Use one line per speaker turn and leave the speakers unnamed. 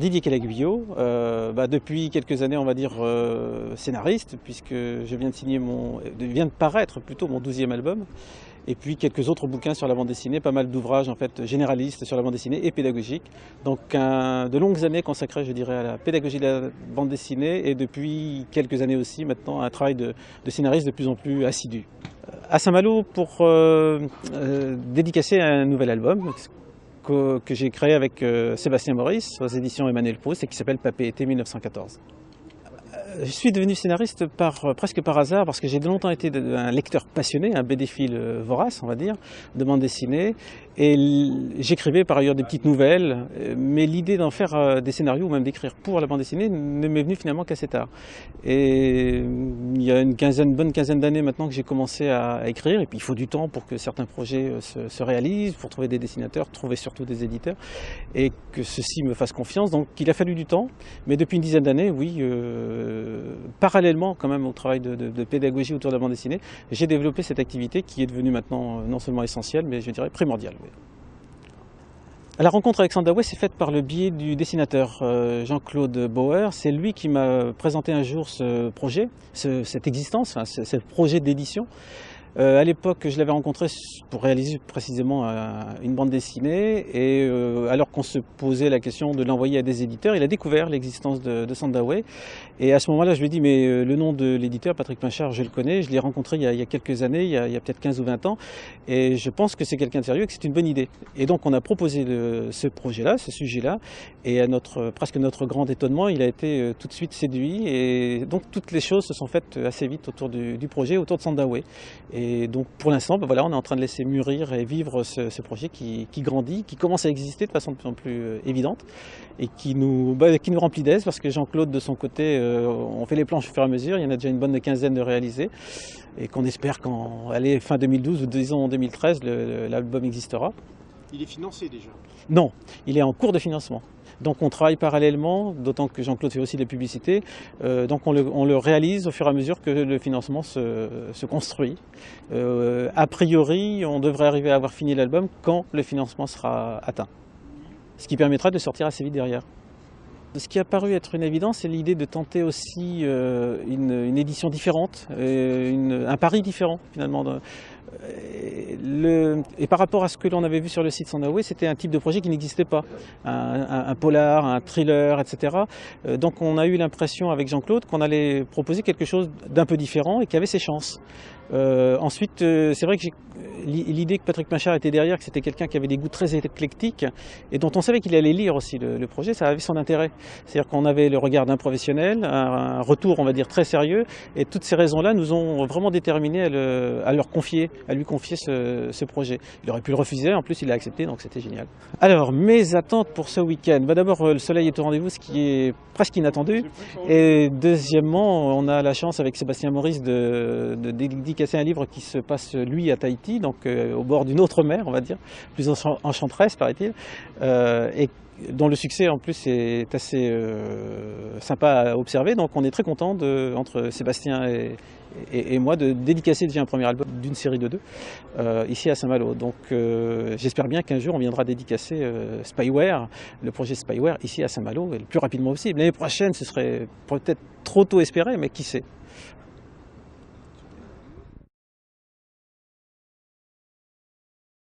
Didier Calaguillo, depuis quelques années, on va dire scénariste, puisque je viens vient de paraître plutôt mon 12e album, et puis quelques autres bouquins sur la bande dessinée, pas mal d'ouvrages en fait généralistes sur la bande dessinée et pédagogiques. Donc de longues années consacrées, je dirais, à la pédagogie de la bande dessinée, et depuis quelques années aussi maintenant à un travail de scénariste de plus en plus assidu. À Saint-Malo pour dédicacer un nouvel album que j'ai créé avec Sébastien Maurice aux éditions Emmanuel Proust et qui s'appelle Papé été 1914. Je suis devenu scénariste presque par hasard parce que j'ai longtemps été un lecteur passionné, un BD-phile vorace, on va dire, de bande dessinée. Et j'écrivais par ailleurs des petites nouvelles, mais l'idée d'en faire des scénarios ou même d'écrire pour la bande dessinée ne m'est venue finalement qu'assez tard. Et il y a une bonne quinzaine d'années maintenant que j'ai commencé à écrire, et puis il faut du temps pour que certains projets se réalisent, pour trouver des dessinateurs, trouver surtout des éditeurs, et que ceux-ci me fassent confiance. Donc il a fallu du temps, mais depuis une dizaine d'années, oui, parallèlement quand même au travail de pédagogie autour de la bande dessinée, j'ai développé cette activité qui est devenue maintenant non seulement essentielle, mais je dirais primordiale. Oui. La rencontre avec Sandaway s'est faite par le biais du dessinateur Jean-Claude Bauer. C'est lui qui m'a présenté un jour ce projet, cette existence, ce projet d'édition. À l'époque, je l'avais rencontré pour réaliser précisément une bande dessinée, et alors qu'on se posait la question de l'envoyer à des éditeurs, il a découvert l'existence de Sandaway. Et à ce moment-là, je lui ai dit, mais le nom de l'éditeur, Patrick Pinchard, je le connais, je l'ai rencontré il y a quelques années, il y a peut-être 15 ou 20 ans, et je pense que c'est quelqu'un de sérieux et que c'est une bonne idée. Et donc on a proposé ce projet-là, ce sujet-là, et à presque notre grand étonnement, il a été tout de suite séduit, et donc toutes les choses se sont faites assez vite autour du projet, autour de Sandaway. Et donc pour l'instant, voilà, on est en train de laisser mûrir et vivre ce projet qui grandit, qui commence à exister de façon de plus en plus évidente, et qui nous remplit d'aise, parce que Jean-Claude de son côté, on fait les planches au fur et à mesure, il y en a déjà une bonne quinzaine de réalisées, et qu'on espère qu'en fin 2012 ou disons en 2013, l'album existera.
Il est financé déjà?
Non, il est en cours de financement. Donc on travaille parallèlement, d'autant que Jean-Claude fait aussi de la publicité, donc on le réalise au fur et à mesure que le financement se construit. A priori, on devrait arriver à avoir fini l'album quand le financement sera atteint, ce qui permettra de sortir assez vite derrière. Ce qui a paru être une évidence, c'est l'idée de tenter aussi une édition différente, un pari différent finalement. Et par rapport à ce que l'on avait vu sur le site Sandaway, c'était un type de projet qui n'existait pas, un polar, un thriller, etc. Donc on a eu l'impression avec Jean-Claude qu'on allait proposer quelque chose d'un peu différent et qui avait ses chances. Ensuite, c'est vrai que l'idée que Patrick Pinchard était derrière, que c'était quelqu'un qui avait des goûts très éclectiques et dont on savait qu'il allait lire aussi le projet, ça avait son intérêt. C'est-à-dire qu'on avait le regard d'un professionnel, un retour, on va dire, très sérieux, et toutes ces raisons-là nous ont vraiment déterminés à lui confier ce projet. Il aurait pu le refuser, en plus il l'a accepté, donc c'était génial. Alors, mes attentes pour ce week-end, d'abord le soleil est au rendez-vous, ce qui est presque inattendu, et deuxièmement, on a la chance avec Sébastien Maurice de dédicacer un livre qui se passe lui à Tahiti, donc au bord d'une autre mer, on va dire, plus enchanteresse paraît-il, et dont le succès en plus est assez sympa à observer. Donc on est très content entre Sébastien et moi de dédicacer déjà un premier album d'une série de 2 ici à Saint-Malo. Donc j'espère bien qu'un jour on viendra dédicacer Spyware, le projet Spyware ici à Saint-Malo, le plus rapidement possible. L'année prochaine, ce serait peut-être trop tôt espéré, mais qui sait.